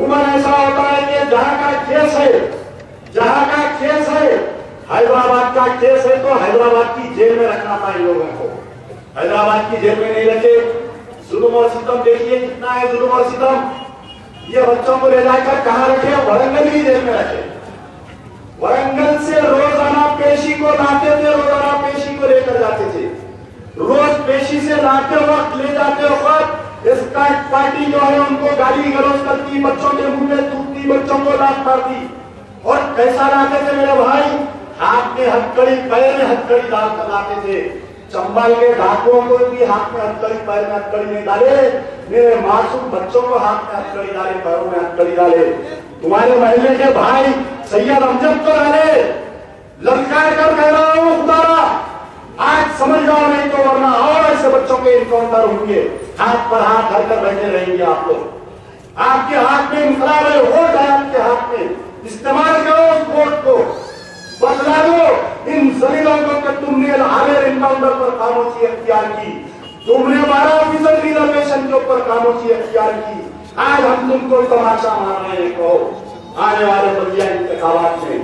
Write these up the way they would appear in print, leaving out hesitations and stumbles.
उमर ऐसा होता है कि जहां का केस है, हैदराबाद का केस है तो हैदराबाद की जेल में रखना था इन लोगों को, हैदराबाद की जेल में नहीं रखे। जुल्म और सितम देखिए कितना है, जुल्म और सितम। ये बच्चों को ले जाकर कहां रखे? वरंगल की जेल में रखे। वरंगल से रोजाना पेशी को लाते थे, रोजाना पेशी को लेकर जाते थे। रोज पेशी से लाते वक्त, ले जाते वक्त स्कॉट पार्टी जो है उनको गाली गलौज करती, बच्चों के मुंह में थूकती, बच्चों को लात मारती। और कैसा लाते थे मेरे भाई? हाथ में हथकड़ी, पैर में हथकड़ी डालकर लाते थे। चंबल के डाकुओं को भी हाथ में हथकड़ी, पैर में हथकड़ी नहीं डाले, मेरे मासूम बच्चों को हाथ में हथकड़ी डाले, पैरों में हथकड़ी डाले। तुम्हारे महल्ले के भाई सैयद अमजद को डाले, ललकार कर कह रहा हूं खुदारा, आज समझ जाओ, नहीं तो वरना और ऐसे बच्चों के इनकाउंटर होंगे। हाथ पर हाथ धरकर बैठे रहेंगे आप लोग। आपके हाथ में इंकलाब है, वोट है आपके हाथ में, इस्तेमाल करो उस वोट को, बदला दो इन जलीलों को कि तुमने आले इनकाउंटर पर खामोशी अख्तियार की, तुमने 12% रिजर्वेशन के ऊपर खामोशी अख्तियार की। आज हम तुमको तमाशा मार रहे हैं। कहो आने वाले बलिया इंतखाबात में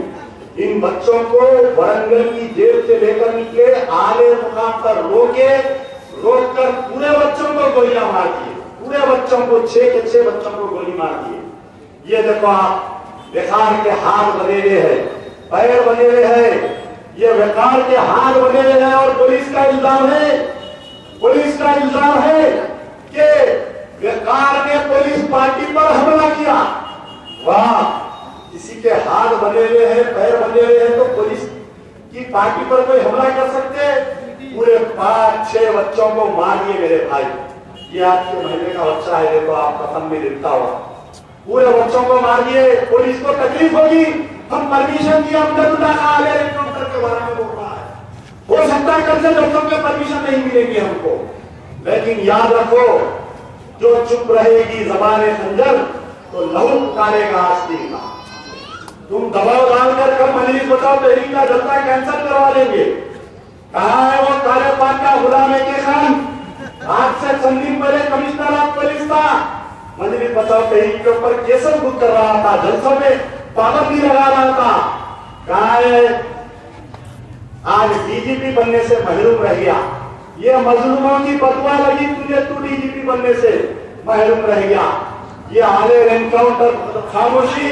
इन बच्चों को वरंगल की जेल से लेकर निकले, आले मुकाम पर रोककर पूरे बच्चों को गोलियां मार दिए, पूरे बच्चों को 6 के 6 बच्चों को गोली मार दिए। ये देखो आप, बेकार के हाथ बने हुए हैं, पैर बने हुए हैं, ये बेकार के हाथ बने हुए हैं। और पुलिस का इल्जाम है कि बेकार ने पुलिस पार्टी पर हमला किया। वाह, किसी के हाथ बने हुए हैं, पैर बने हुए हैं तो पुलिस की पार्टी पर कोई हमला कर सकते? पूरे 5-6 बच्चों को मार दिए मेरे भाई। ये आपके महीने का बच्चा है, देखो आप कफन में लिपटा हुआ, पूरे बच्चों को मार दिए। पुलिस को तकलीफ होगी, हम परमिशन दिया, अमजदुल्लाह का आगे एनकाउंटर के बारे में बोल रहा है, हो सकता है कल से बच्चों के परमिशन नहीं मिलेगी हमको। लेकिन याद रखो, जो चुप रहेगी ज़बान खंजर तो लहू पुकारेगा आस्तीन का। तुम दबाव डालकर कब मजलिस बचाओ तहरीक का जलसा कैंसिल करवा लेंगे। कहा है वो काले पान का गुलाम के खान, आज से चंद दिन पहले कमिश्नर ऑफ पुलिस था, मजलिस बचाओ तहरीक के ऊपर केसेस बुक कर रहा था, जलसों में पाबंदी लगा रहा था। कहा है आज डीजीपी बनने से महरूम रह गया। ये मजलूमों की बदुआ लगी तुझे, तू डीजीपी बनने से महरूम रह गया। ये आले एनकाउंटर खामोशी,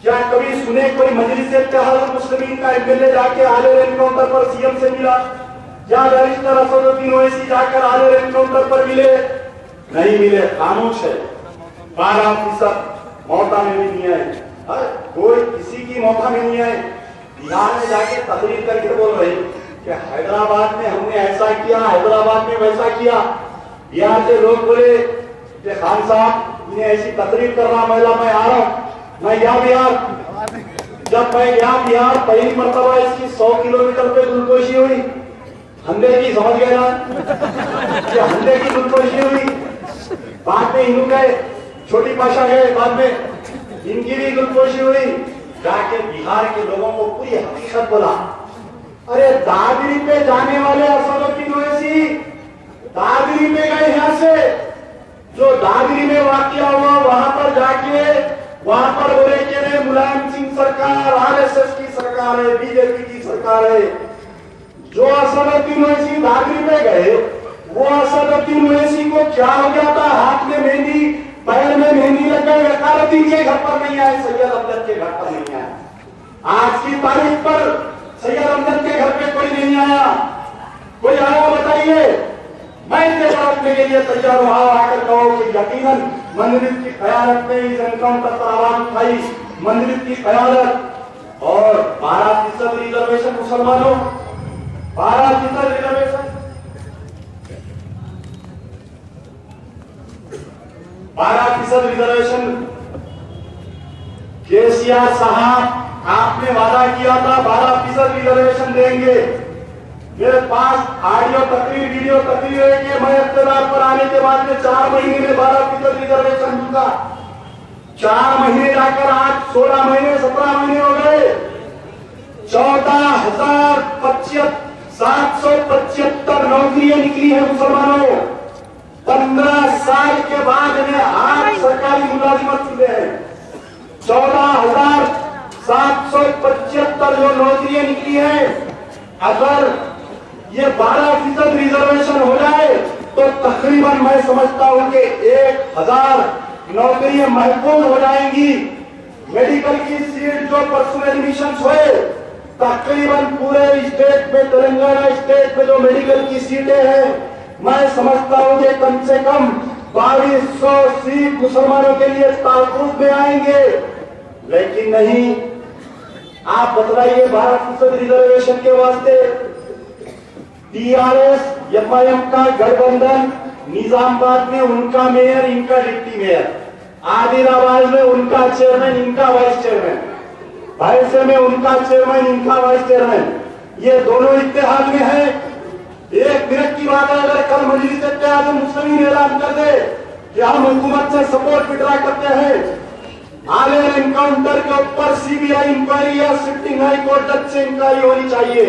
क्या कभी सुने कोई मजलिस इत्तेहाद मुस्लिमीन का एमएलए जाके आले एनकाउंटर पर सीएम से मिला? या बैरिस्टर असदुद्दीन ओवैसी जाकर आले एनकाउंटर पर मिले? नहीं मिले, खामोश है। 12% मौका में भी नहीं आए, कोई किसी की मौका में नहीं आए। बिहार में जाके तकरीर करके बोल रहे कि हैदराबाद में हमने ऐसा किया, हैदराबाद में वैसा किया। बिहार से लोग बोले कि खान साहब इन्हें ऐसी तकरीर कर रहा, मैं आ रहा हूं, मैं गया बिहार। जब मैं गया बिहार, पहली मर्तबा इसकी 100 किलोमीटर पे गुलकोशी हुई, हंडे की, समझ गए ना, ये हंडे की गुलकोशी हुई। बाद में इन्हों गए, छोटी पाशा गए, बाद में इनकी भी गुलकोशी हुई। जाके बिहार के लोगों को पूरी हकीकत बोला। अरे दादरी पे जाने वाले असदुद्दीन ओवैसी दादरी में गए, यहाँ से जो दादरी में वाकया हुआ वहां पर जाके वहां पर बोले कि नहीं मुलायम सिंह सरकार आरएसएस की सरकार है, बीजेपी की सरकार है। जो असदुद्दीन ओवैसी दादरी में गए, वो असदुद्दीन ओवैसी को क्या हो गया था? हाथ में मेहंदी, पैर में मेहंदी लग गई। वकालती के घर पर नहीं आए, सैयद अमजद के घर पर नहीं आए। आज की तारीख पर सैयद अमजद के घर पे कोई नहीं आया। कोई आया बताइए? मैं इनके जवाब देने के लिए तैयार हूं। आकर कहो कि यकीनन मंदिर की क़यादत ने इस एनकाउंटर पर आवाज उठाई, मंदिर की क़यादत। और 12% रिजर्वेशन मुसलमानों, 12% रिजर्वेशन, 12% रिजर्वेशन। केसीआर साहब, आपने वादा किया था 12% रिजर्वेशन देंगे। मेरे पास ऑडियो तकरीर, वीडियो तकरीर है कि मैं इख्तियार पर आने के बाद में 4 महीने में 12% रिजर्वेशन दूंगा। 4 महीने जाकर आज 16 महीने, 17 महीने हो गए। 14,775 नौकरियां निकली है मुसलमानों। 15 साल के बाद में आज सरकारी मुलाजिमत मिले हैं। 14,775 जो नौकरियां निकली है, अगर ये 12% रिजर्वेशन हो जाए तो तकरीबन मैं समझता हूं कि 1000 नौकरियां महफूज हो जाएंगी। मेडिकल की सीट जो परसों एडमिशन हुए, तकरीबन पूरे स्टेट में, तेलंगाना स्टेट में जो मेडिकल की सीटें हैं, मैं समझता हूं कि कम से कम 2200 सीट मुसलमानों के लिए ताकुब में आएंगे। लेकिन नहीं, आप बतलाइए 12% रिजर्वेशन के वास्ते टीआरएस एमआईएम का गठबंधन, निजामाबाद में उनका मेयर, इनका डिप्टी मेयर, आदिलाबाद में उनका चेयरमैन, इनका वाइस चेयरमैन, भैंसे में उनका चेयरमैन, इनका वाइस चेयरमैन, ये दोनों इत्तेहाद में है। एक मिनट की बात है, अगर कल मजलिस इत्तेहाद मुस्लिमीन ऐलान कर दे कि हम हुकूमत से सपोर्ट विड्रा करते हैं, आलिया एनकाउंटर के ऊपर सीबीआई इंक्वायरी या सिटिंग हाई कोर्ट जज से इंक्वायरी होनी चाहिए।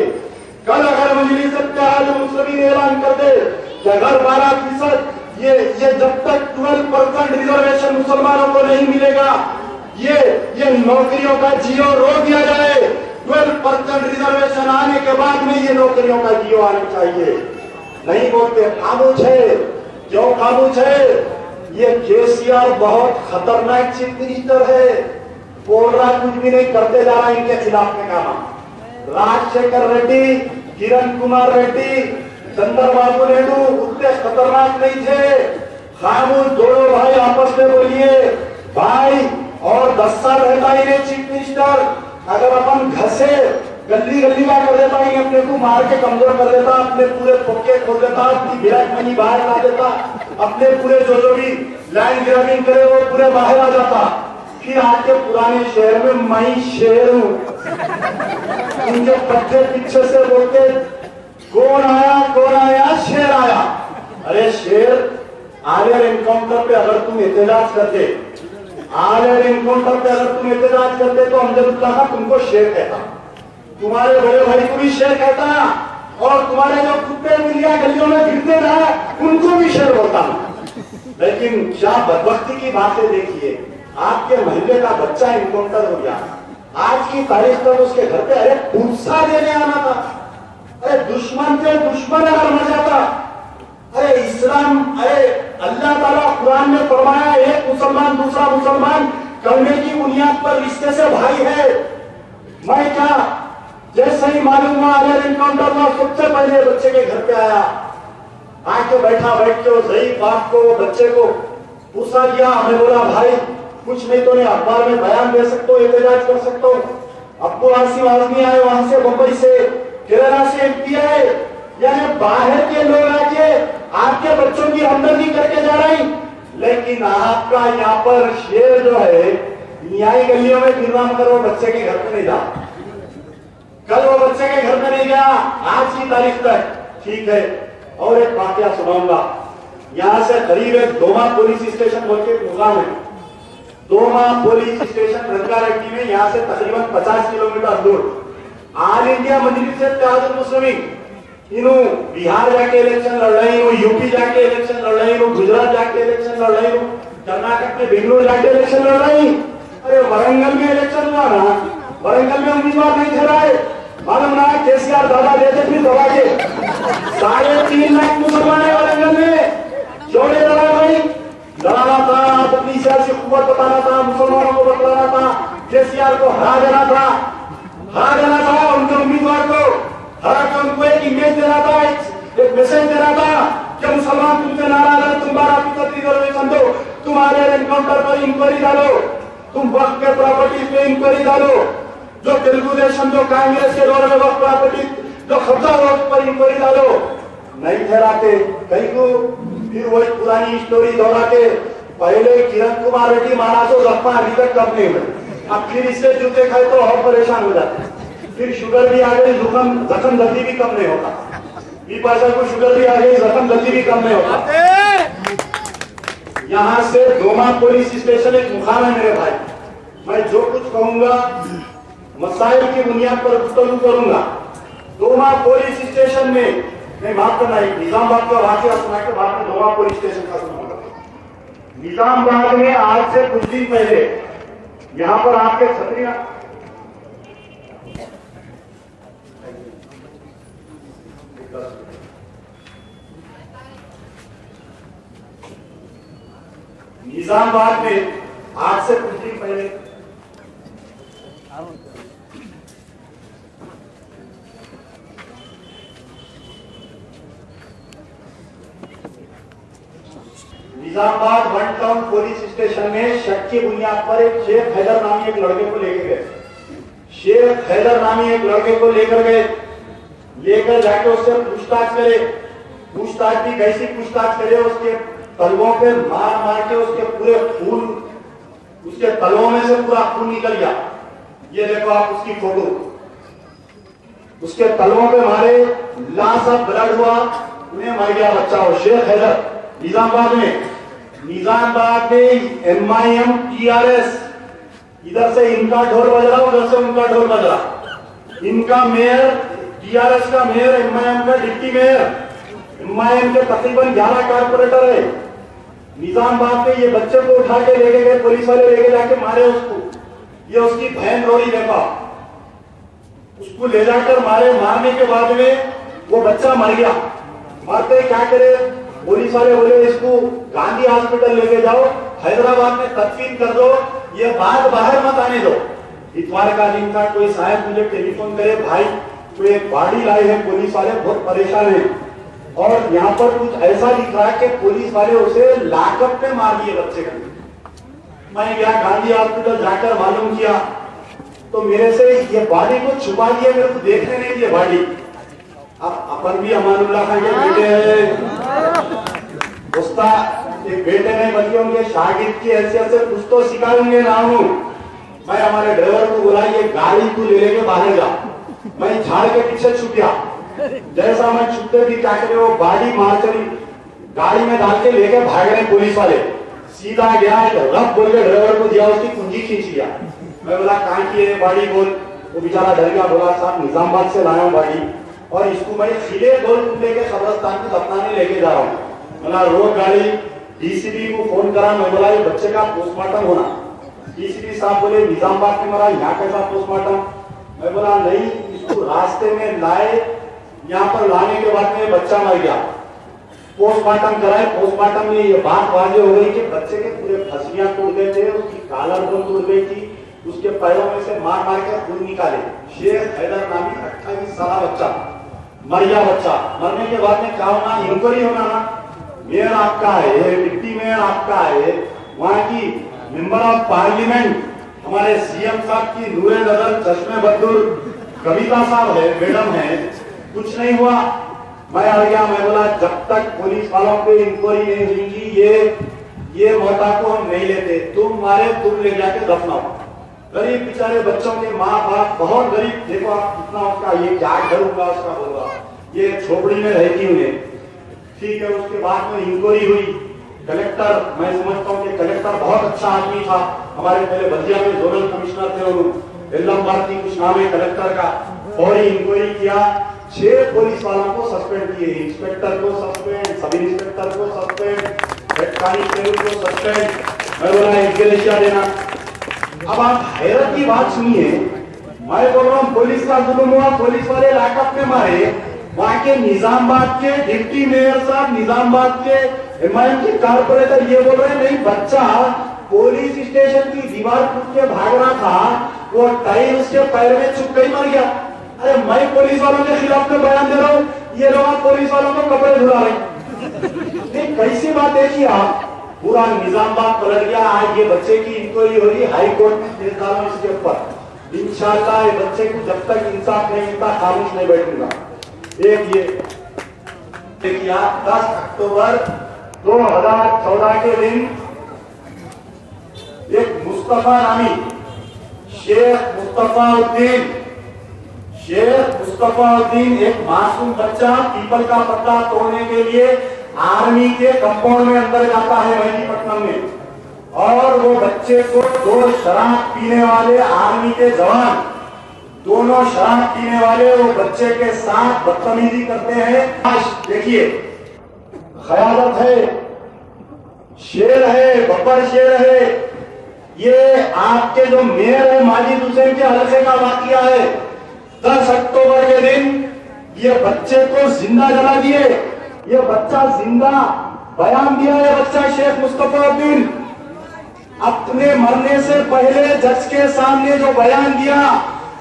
कल अगर मजलिस इत्तेहाद मुस्लिमीन ऐलान कर दे कि अगर 12% ये जब तक 12% रिजर्वेशन मुसलमानों को नहीं मिलेगा, ये नौकरियों का जियो रोक दिया जाए। 12% रिजर्वेशन आने के बाद में ये नौकरियों का जियो आना चाहिए। नहीं बोलते, खामोश है। क्यों खामोश है? ये केसीआर बहुत खतरनाक चीफ मिनिस्टर है, बोल रहा कुछ भी नहीं, करते जा रहा इनके खिलाफ में काम। राजशेखर रेड्डी, किरण कुमार रेड्डी, चंद्रबाबू नायडू उतने खतरनाक नहीं थे। खामोश दोनों भाई आपस में बोलिए भाई। और 10 साल रहता इन्हें चीफ मिनिस्टर, अगर अपन घसे गली गली का कर देता, इन्हें अपने को मार के कमजोर कर देता, अपने पूरे पोके खोल देता, अपनी ब्लैक मनी बाहर ला देता, अपने पूरे जो भी लैंड ग्रैबिंग करे वो पूरे बाहर आ जाता। फिर आके पुराने शहर में मैं शेर हूं, उनके पट्टे पीछे से बोलते कौन आया, शेर आया। अरे शेर, आलिया एनकाउंटर पे अगर तुम एहतजाज करते, तो अमजदुल्लाह का तुमको शेर कहता, तुम्हारे बड़े भाई को भी शेर कहता, और तुम्हारे जो कुत्ते बिल्लियां गलियों में गिरते ना, उनको भी शेर बोलता। लेकिन क्या बदबख्ती की बातें देखिए, आपके मोहल्ले का बच्चा एनकाउंटर हो गया, आज की तारीख तक उसके घर पे अरे पुरसा देने आना था। अरे दुश्मन से दुश्मन अगर मर जाता, अरे इस्लाम, अरे अल्लाह ताला कुरान में फरमाया एक मुसलमान दूसरा मुसलमान कलमे की बुनियाद पर रिश्ते से भाई है। मैं क्या, जैसे ही मालूम हुआ अगर एनकाउंटर हुआ, सबसे पहले बच्चे के घर पे आया, आके बैठ के सही बाप को, बच्चे को पूछा दिया। हमें बोला भाई कुछ नहीं तो नहीं, अखबार में बयान दे सकते हो, एहतजाज कर सकते हो। अब्दुल आसिम आजमी आए वहां से, मुंबई से, केरला से एमपी आए, यानी बाहर के लोग आके आपके बच्चों की हमदर्दी करके जा रहे हैं। लेकिन आपका यहाँ पर शेर जो है न्याय गलियों में गिरवाम करो, बच्चे के घर पे नहीं जा। कल वो बच्चे के घर में नहीं गया, आज की तारीख तक। ठीक है, और एक वाकया सुनाऊंगा। यहाँ से करीब एक दोमा पुलिस स्टेशन बोल के मुकाम है, दोमा पुलिस स्टेशन रंगारेड्डी में, यहाँ से तकरीबन 50 किलोमीटर दूर। ऑल इंडिया मजलिस इत्तेहादुल मुस्लिमीन इन्हों बिहार जाके इलेक्शन लड़ रहे, इन्हों यूपी जाके इलेक्शन लड़ रहे, इन्हों गुजरात जाके इलेक्शन लड़ रहे, इन्हों कर्नाटक में बेंगलुरु जाके इलेक्शन लड़ रहे। अरे वरंगल में इलेक्शन हुआ ना, वरंगल में उम्मीदवार नहीं थे रहे, मालूम ना केसीआर दादा देते फिर दबा के 3.5 लाख मुसलमान है वरंगल में। जोड़े लड़ा भाई, लड़ाना था, अपनी सियासी कुव्वत बताना था, मुसलमानों को बताना था, केसीआर को हरा देना था, उनके उम्मीदवार को हरा के उनको एक इमेज देना था, एक मैसेज देना था कि मुसलमान तुमसे नाराज है, तुम 12% रिजर्वेशन दो, तुम आलिया एनकाउंटर पर इंक्वायरी डालो, तुम वक्त के प्रॉपर्टीज पे इंक्वायरी डालो, जो तेलुगु देशम, जो कांग्रेस के दौर में वक्त प्रॉपर्टी जो कब्जा हो उस पर इंक्वायरी डालो। नहीं ठहराते, कहीं को फिर वही पुरानी स्टोरी दोहराते। पहले किरण कुमार रेड्डी महाराज को जख्मा अभी तक कम नहीं हुए, अब फिर इससे जूते खाए तो और परेशान हो जाते, फिर शुगर भी आ गई, जख्म जल्दी भी कम नहीं होता। बिपाशा को शुगर भी आ गई, जख्म जल्दी भी कम नहीं होता। यहाँ से दोमा पुलिस स्टेशन एक मुकाम है मेरे भाई। मैं जो कुछ कहूंगा मसाइल की बुनियाद पर गुफ्तगू करूंगा। दोमा पुलिस स्टेशन में नहीं माफ करना, निजामाबाद का वाकया सुना के बाद में दोवा पुलिस स्टेशन का सुना। निजामाबाद में आज से कुछ दिन पहले यहां पर आपके छतरिया निजामाबाद में आज से कुछ दिन पहले Nizamabad one town police station में शक की बुनियाद पर एक शेख हैदर नामी एक लड़के को लेकर गए। शेख हैदर नामी एक लड़के को लेकर जाके उससे पूछताछ करे। पूछताछ भी कैसी पूछताछ करे, उसके तलवों पे मार मार के उसके पूरे खून, उसके तलवों में से पूरा खून निकल गया। ये देखो आप उसकी फोटो, उसके तलवों पे मारे, लॉस ऑफ ब्लड हुआ, उन्हें मर गया बच्चा। और शेख हैदर निजामाबाद में MIM TRS, इधर से इनका ढोल बज रहा, उधर से उनका ढोल बज रहा। इनका मेयर, TRS का मेयर, MIM का डिप्टी मेयर, MIM के तकरीबन 11 कारपोरेटर है। निजामाबाद में ये बच्चे को उठा के लेके गए, पुलिस वाले लेके जाके मारे उसको। ये उसकी बहन रोई, देखा उसको ले जाकर मारे। मारने के बाद में वो बच्चा मर गया। मरते क्या करे, पुलिस वाले बोले इसको गांधी हॉस्पिटल लेके जाओ, हैदराबाद में तदफीन कर दो, ये बात बाहर मत आने दो। इतवार का दिन था, कोई साहब मुझे टेलीफोन करे, भाई कोई एक बॉडी लाई है, पुलिस वाले बहुत परेशान है और यहाँ पर कुछ ऐसा दिख रहा है कि पुलिस वाले उसे लाकअप में मार दिए बच्चे को। मैं गया गांधी हॉस्पिटल, जाकर मालूम किया तो मेरे से ये बॉडी को छुपा दिया, मेरे को देखने नहीं दिए बॉडी। अब अपन भी अमानुल्लाह खान के बेटे हैं, उस्ताद एक बेटे नहीं बल्कि उनके शागिर्द की हैसियत से कुछ तो सिखाऊंगे ना हूं। मैं हमारे ड्राइवर को बोला ये गाड़ी तू ले लेके बाहर जा। मैं झाड़ के पीछे छुप गया। जैसा मैं छुपते भी क्या करे, वो गाड़ी मार चली, गाड़ी में डाल के लेके भाग रहे पुलिस वाले। सीधा गया, रब बोल के ड्राइवर को दिया, उसकी कुंजी खींच लिया। मैं बोला कहाँ की है गाड़ी, बोल। वो बेचारा डर गया, बोला साहब निजामाबाद से लाया हूँ गाड़ी और इसको मैं सीधे गोल कुंडे के कब्रिस्तान को दफनाने लेके जा रहा हूँ। बोला रोक गाड़ी। डीसीपी को फोन करा, मैं बोला ये बच्चे का पोस्टमार्टम होना। डीसीपी साहब बोले निजामाबाद में मरा, यहाँ कैसा पोस्टमार्टम। मैं बोला नहीं, इसको रास्ते में लाए, यहाँ पर लाने के बाद में बच्चा मर गया। पोस्टमार्टम कराए, पोस्टमार्टम में ये बात वाजे हो गई कि बच्चे के पूरे फसलियां टूट गए थे, उसकी कालर बोन टूट गई थी, उसके पैरों में से मार मार के खून निकाले। शेख हैदर नामी 28 साल बच्चा मर गया। बच्चा मरने के बाद में क्या होना, इंक्वायरी होना ना। मेयर आपका है, डिप्टी मेयर आपका है, वहां की मेंबर ऑफ पार्लियामेंट हमारे सीएम साहब की नूरे नजर चश्मे बदूर कविता साहब है, मैडम है, कुछ नहीं हुआ। मैं आ गया, मैं बोला जब तक पुलिस वालों पे इंक्वायरी नहीं हुई ये मोटा को हम नहीं लेते, तुम मारे तुम ले जाके दफनाओ। गरीब बेचारे बच्चों के माँ बाप बहुत गरीब, देखो आप कितना उसका ये क्या घर होगा उसका होगा, ये झोपड़ी में रहती उन्हें। ठीक है, उसके बाद में इंक्वायरी हुई। कलेक्टर, मैं समझता हूँ कि कलेक्टर बहुत अच्छा आदमी था, हमारे पहले बल्दिया में जोनल कमिश्नर थे, एल्लम भारती कुछ नाम है कलेक्टर का। और इंक्वायरी किया, 6 पुलिस वालों को सस्पेंड किए, इंस्पेक्टर को सस्पेंड, सब इंस्पेक्टर को सस्पेंड, हेड कांस्टेबल को सस्पेंड। मैं बोला इंक्वायरी देना। अब आप हैरत की बात सुनिए, मैं बोल रहा हूँ पुलिस का जुल्म हुआ, पुलिस वाले लॉकअप में मारे। वहां के निजामाबाद के डिप्टी मेयर साहब, निजामाबाद के MIM के कारपोरेटर ये बोल रहे हैं नहीं, बच्चा पुलिस स्टेशन की दीवार टूट के भाग रहा था, वो टाइल उसके पैर में चुप गई, मर गया। अरे मैं पुलिस वालों के खिलाफ में बयान दे रहा हूँ, ये लोग पुलिस वालों को कपड़े धुला रहे। कैसी बात देखी आप, पूरा निजामाबाद पलट गया। आज ये बच्चे की इंक्वायरी हो रही, हाई कोर्ट में केस डालो इसके ऊपर। इंशाअल्लाह ये बच्चे को जब तक इंसाफ नहीं मिलता खामोश नहीं बैठूंगा। एक ये देखिए 10 अक्टूबर 2014 के दिन एक मुस्तफा नामी शेख मुस्तफा उद्दीन एक मासूम बच्चा पीपल का पत्ता तोड़ने के लिए आर्मी के कंपाउंड में अंदर जाता है मेहदीपट्टनम में, और वो बच्चे को 2 शराब पीने वाले आर्मी के जवान दोनों शराब पीने वाले वो बच्चे के साथ बदतमीजी करते हैं। देखिए, खयालत है, शेर है, बब्बर शेर है। ये आपके जो मेयर है माजिद हुसैन के हल्के का वाकया है। 10 अक्टूबर के दिन ये बच्चे को जिंदा जला दिए। ये बच्चा जिंदा बयान दिया है। बच्चा शेख मुस्तफाउद्दीन अपने मरने से पहले जज के सामने जो बयान दिया,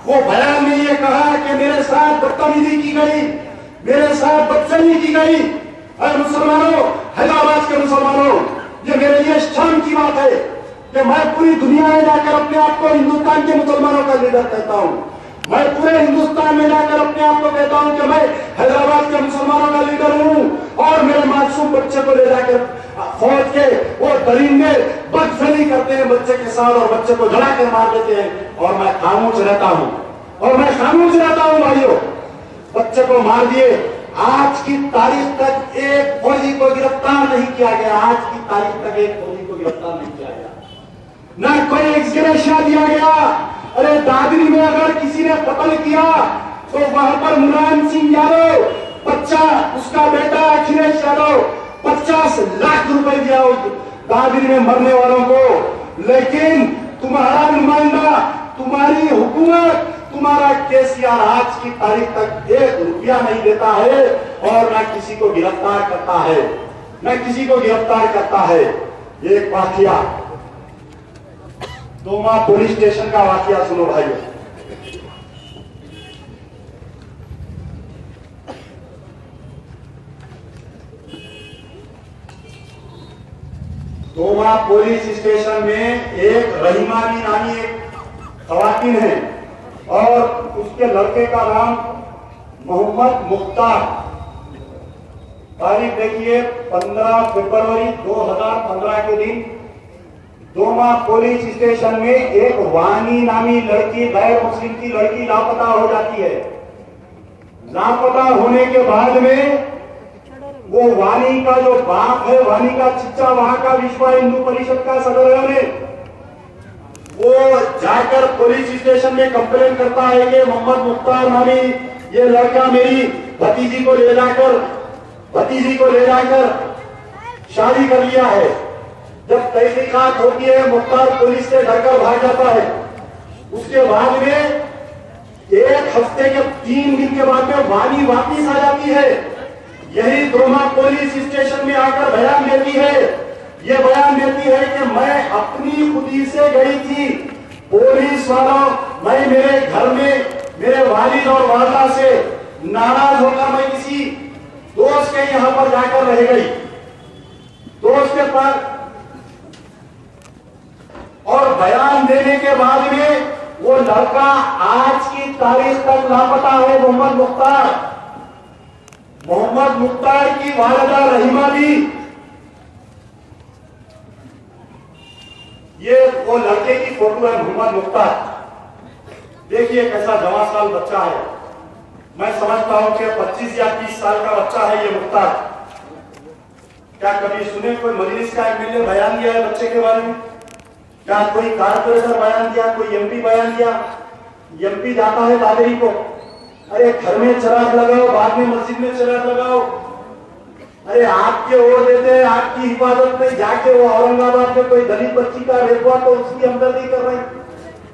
वो बयान में ये कहा कि मेरे साथ बदतमीजी की गई, मेरे साथ बदतमीजी की गई। अरे मुसलमानों, हैदराबाद के मुसलमानों, ये मेरे लिए शर्म की बात है कि मैं पूरी दुनिया में जाकर अपने आप को हिंदुस्तान के मुसलमानों का लीडर कहता हूँ। मैं पूरे हिंदुस्तान में जाकर अपने आप को कहता हूँ कि मैं हैदराबाद के मुसलमानों का लीडर हूँ। और मेरे मासूम बच्चे को ले जाकर फौज के वो दरिंदे बदफैली करते हैं बच्चे के साथ और बच्चे को जला कर मार देते हैं। और मैं खामोश रहता हूँ, और मैं खामोश रहता हूँ। भाइयों, बच्चे को मार दिए। आज की तारीख तक एक फौजी को गिरफ्तार नहीं किया गया। आज की तारीख तक एक फौजी को गिरफ्तार नहीं किया गया, न कोई एक्सग्रेशिया दिया गया। अरे दादरी में अगर किसी ने कत्ल किया तो वहां पर मुलायम सिंह यादव, बच्चा, उसका बेटा अखिलेश यादव 50 लाख रुपए दिया उस दादरी में मरने वालों को। लेकिन तुम्हारा नुमाइंदा, तुम्हारी हुकूमत, तुम्हारा केसीआर आज की तारीख तक 1 रुपया नहीं देता है और न किसी को गिरफ्तार करता है, न किसी को गिरफ्तार करता है। एक वाकया, दोमा पुलिस स्टेशन का वाकया सुनो भाइयों। दोमा पुलिस स्टेशन में एक रहीमा भी नामी एक खवातीन है और उसके लड़के का नाम मोहम्मद मुख्तार। तारीख देखिए 15 फरवरी 2015 के दिन दोमा पुलिस स्टेशन में एक वानी नामी लड़की, गैर मुस्लिम की लड़की लापता हो जाती है। लापता होने के बाद में वो वानी का जो बाप है, वानी का चिच्चा, वहां का विश्व हिंदू परिषद का सदर है, वो जाकर पुलिस स्टेशन में कंप्लेन करता है कि मोहम्मद मुख्तार नामी ये लड़का मेरी भतीजी को ले जाकर शादी कर लिया है। जब तहकीकात होती है, मुख्तार पुलिस से डरकर भाग जाता है। उसके बाद में 1 हफ्ते के 3 दिन के बाद में वानी वापिस आ जाती है। यही दोमा पुलिस स्टेशन में आकर बयान देती है। ये बयान देती है कि मैं अपनी खुदी से गई थी पुलिस वालों, मैं मेरे घर में मेरे वालिद और वालदा से नाराज होकर मैं किसी दोस्त के यहां पर जाकर रह गई, दोस्त के पास। और बयान देने के बाद में वो लड़का आज की तारीख तक लापता है। मोहम्मद मुख्तार की वालिदा रहीमा भी, ये वो लड़के की फोटो है, मोहम्मद मुख्तार। देखिए कैसा जवान साल बच्चा है। मैं समझता हूं कि 25 या 30 साल का बच्चा है ये मुख्तार। क्या कभी सुने कोई मजलिस का एमएलए बयान दिया है बच्चे के बारे में? क्या कोई कारपोरेटर बयान दिया, कोई एमपी बयान दिया? एमपी जाता है दादरी को, अरे घर में चिराग लगाओ, बाद में मस्जिद में चिराग लगाओ। अरे आपके वोट देते हैं, आपकी हिफाजत में जाके वो औरंगाबाद में कोई दलित बच्ची का रेप हुआ तो उसकी हमदर्दी कर रहे हैं।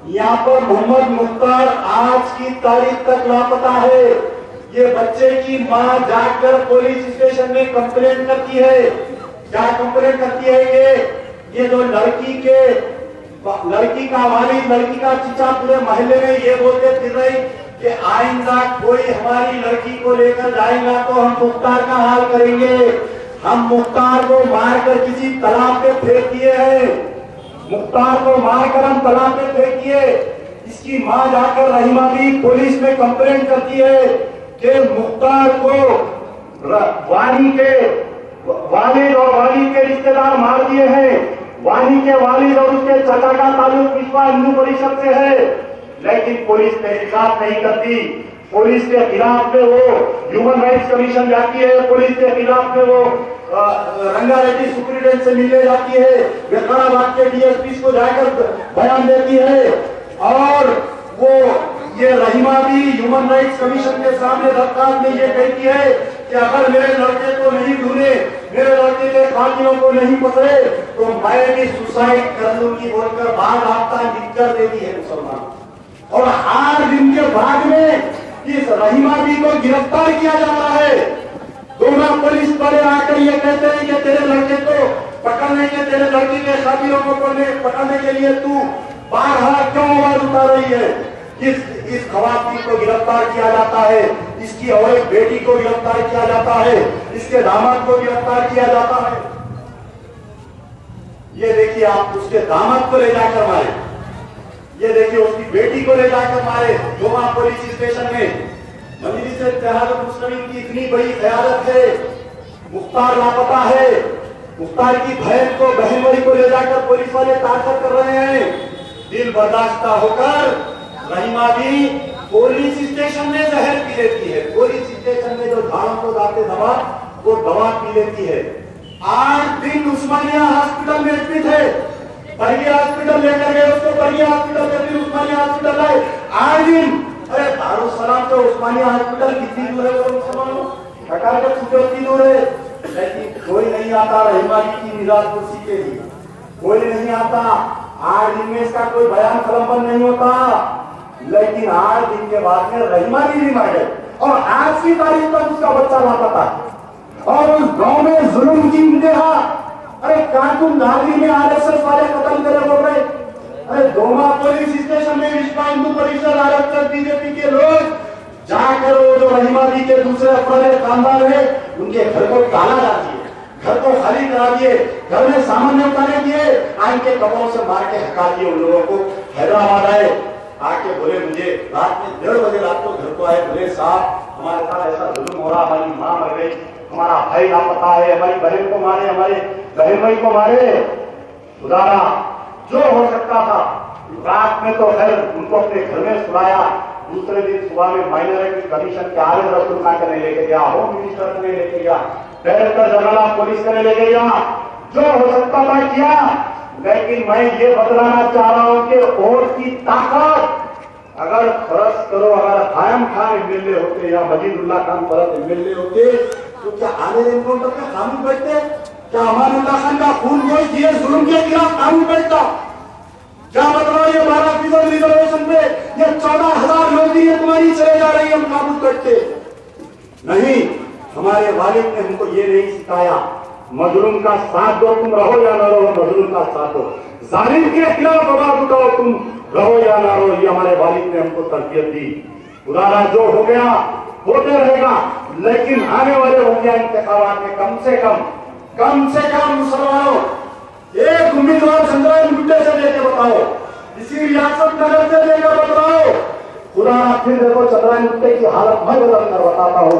यहाँ पर मोहम्मद मुख्तार आज की तारीख तक लापता है। ये बच्चे की मां जाकर पुलिस स्टेशन में कंप्लेंट करती है। क्या कंप्लेंट करती है कि ये जो लड़की का वालिद, लड़की का चिचा पूरे मोहल्ले में ये बोलते फिर रही कि आइंदा कोई हमारी लड़की को लेकर जाएगा तो हम मुख्तार का हाल करेंगे। हम मुख्तार को मारकर किसी तालाब पे फेंक दिए हैं, मुख्तार को मारकर हम तालाब पे फेंक दिए। इसकी मां जाकर रहीमा भी पुलिस में कंप्लेंट करती है कि मुख्तार को वानी के वालिद और वाली के रिश्तेदार मार दिए हैं। वानी के वालिद और उसके चाचा का ताल्लुक विश्व हिंदू परिषद से है, लेकिन पुलिस तहकीकात नहीं करती। पुलिस के खिलाफ में वो ह्यूमन राइट्स कमीशन जाती है, पुलिस के खिलाफ में वो रंगारेड्डी सुप्रीडेंट से मिलने जाती है, विकाराबाद के डीएसपी को जाकर बयान देती है। और वो ये रहीमा भी ह्यूमन राइट्स कमीशन के सामने दरखास्त में ये कहती है कि अगर मेरे लड़के को नहीं ढूंढे, मेरे लड़के के कातिलों को नहीं पकड़े तो मैं भी सुसाइड कर लूंगी बोलकर बाद हफ्ता लिख कर देती है मुसलमान। और 8 दिन के बाद में इस रहीमा भी को गिरफ्तार किया जा रहा है। दोनों पुलिस वाले आकर ये कहते हैं कि तेरे लड़के को पकड़ने के, तेरे लड़के के कातिलों को पकड़ने के लिए तू बारहा क्यों आवाज उठा रही है। इस खवातीन को गिरफ्तार किया जाता है, इसकी और एक बेटी को गिरफ्तार किया जाता है, इसके दामाद को गिरफ्तार किया जाता है। ये देखिए आप उसके दामाद को ले जाकर मारे, ये देखिए उसकी बेटी को ले जाकर मारे गोवा पुलिस स्टेशन में। मजलिस इत्तेहादुल मुस्लिमीन की इतनी बड़ी क़यादत है, मुख्तार लापता है, मुख्तार की बहन को ले जाकर पुलिस वाले टार्चर कर रहे हैं। दिल बर्दाश्त होकर रहीमा भी पुलिस स्टेशन में जहर पी लेती है। पुलिस स्टेशन में जो झाड़ों को जाते दवा, वो दवा पी लेती है। 8 दिन उस्मानिया हॉस्पिटल में एडमिट है। परिया हॉस्पिटल लेकर गए उसको, परिया हॉस्पिटल से फिर उस्मानिया हॉस्पिटल लाए। 8 दिन। अरे दारुसलाम से उस्मानिया हॉस्पिटल कितनी दूर है मुसलमानों? ठकार के कितनी दूर है, लेकिन कोई नहीं आता रहीमा की मिजाज कुर्सी के लिए, कोई नहीं आता। 8 दिन में इसका कोई बयान कलमबंद नहीं होता, लेकिन 8 दिन के बाद में रहीमा भी मर गए और आज की तारीख तक उसका बच्चा लापता है। और उस गांव में जुल्म की इंतहा। अरे कानपुर नागरी में आरएसएस वाले कत्ल करे बोल रहे। अरे दोमा पुलिस स्टेशन में विश्व हिंदू परिषद आरएसएस बीजेपी के लोग जाकर वो जो रहीमा भी के दूसरे अफराद खानदान है उनके घर को ताला डाल दिए, घर को खाली करा दिए, घर में सामान उतारे दिए, आइन के कपड़ों से मार के हका दिए। उन लोगों को हैदराबाद आए, आके बोले मुझे रात में 1:30 बजे रात को घर को आए, बोले साहब हमारे साथ ऐसा जुल्म हो रहा, हमारी माँ मर गई, हमारा भाई लापता है, हमारी बहन को मारे, हमारे बहन भाई को मारे। खुदारा जो हो सकता था रात में तो खैर उनको अपने घर में सुलाया। दूसरे दिन सुबह में माइनॉरिटी कमीशन के आगे रसूल करने लेके गया, होम मिनिस्टर करने लेके गया, डायरेक्टर जनरल ऑफ पुलिस करने लेके गया, जो हो सकता था किया। लेकिन मैं ये बतलाना चाह रहा हूं कि वोट की ताकत अगर फर्ज करो, अगर आयम खान एमएलए होते या मजीदुल्लाह खान परत एमएलए होते तो क्या आने एनकाउंटर का कानून बैठते? क्या अमानुल्लाह खान का खून गोई किए जुल्म के खिलाफ कानून बैठता? क्या बताओ ये 12% रिजर्वेशन पे ये 14,000 नौकरियां तुम्हारी चले जा रही है, हम काबू करते नहीं। हमारे वालिद ने हमको ये नहीं सिखाया मजलूम का साथ दो, तुम रहो या ना रहो, मजलूम का साथ दो, जालिम के खिलाफ आवाज उठाओ, तुम रहो या ना रहो। ये हमारे वालिद ने हमको तरबियत दी। खुदारा जो हो गया होते रहेगा, लेकिन आने वाले वजिया इंतखाबात में कम से कम मुसलमानों एक उम्मीदवार चंद्रायन गुड्डे से लेके बताओ, इसी रियासत नगर से लेकर बताओ। खुदा फिर देखो चंद्रायन गुड्डे की हालत मैं बदल कर बताता हूँ।